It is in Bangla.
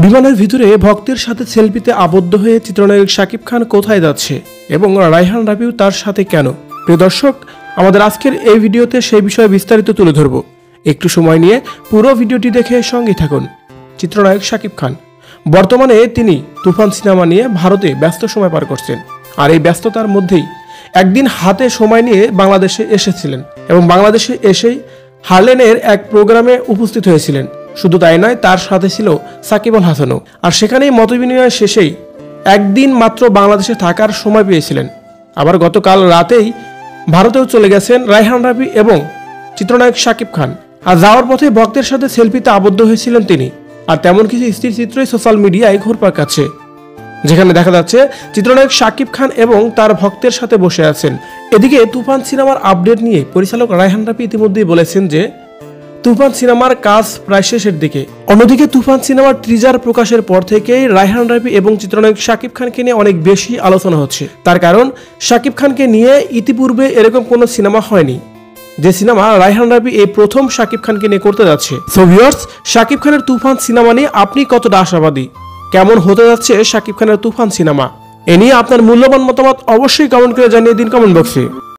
বিমানের ভিতরে ভক্তের সাথে সেলফিতে আবদ্ধ হয়ে চিত্রনায়ক শাকিব খান কোথায় যাচ্ছে এবং রায়হান রাবিও তার সাথে কেন? প্রিয় দর্শক, আমাদের আজকের এই ভিডিওতে সেই বিষয়ে বিস্তারিত তুলে ধরব। একটু সময় নিয়ে পুরো ভিডিওটি দেখে সঙ্গে থাকুন। চিত্রনায়ক শাকিব খান বর্তমানে তিনি তুফান সিনেমা নিয়ে ভারতে ব্যস্ত সময় পার করছেন। আর এই ব্যস্ততার মধ্যেই একদিন হাতে সময় নিয়ে বাংলাদেশে এসেছিলেন এবং বাংলাদেশে এসেই হারলেনের এক প্রোগ্রামে উপস্থিত হয়েছিলেন। শুধু তাই নয়, তার সাথে ছিল সাকিব আল হাসানও। আর সেখানেই মতবিনিময় শেষেই একদিন মাত্র বাংলাদেশে থাকার সময় পেয়েছিলেন। আবার গতকাল রাতেই ভারতেও চলে গেছেন রায়হান রাবি এবং চিত্রনায়ক শাকিব খান। আর যাওয়ার পথে ভক্তের সাথে সেলফিতে আবদ্ধ হয়েছিলেন তিনি। আর তেমন কিছু স্থির চিত্রই সোশ্যাল মিডিয়ায় ঘুরপাক খাচ্ছে, যেখানে দেখা যাচ্ছে চিত্রনায়ক শাকিব খান এবং তার ভক্তের সাথে বসে আছেন। এদিকে তুফান সিনেমার আপডেট নিয়ে পরিচালক রায়হান রাবি ইতিমধ্যেই বলেছেন যে তুফান সিনেমার কাজ প্রায় শেষের দিকে। অন্যদিকে তুফান সিনেমার ট্রিজার প্রকাশের পর থেকেই রায়হান রাবি এবং চিত্রনায়ক শাকিব খানকে নিয়ে অনেক বেশি আলোচনা হচ্ছে। তার কারণ, শাকিব খানকে নিয়ে ইতিপূর্বে এরকম কোনো সিনেমা হয়নি, যে সিনেমা রায়হান রাবি এই প্রথম শাকিব খানকে নিয়ে করতে যাচ্ছে। সো ভিউয়ার্স, শাকিব খানের তুফান সিনেমা নিয়ে আপনি কতটা আশাবাদী? কেমন হতে যাচ্ছে শাকিব খানের তুফান সিনেমা? এ নিয়ে আপনার মূল্যবান মতামত অবশ্যই কমেন্ট করে জানিয়ে দিন কমেন্ট বক্সে।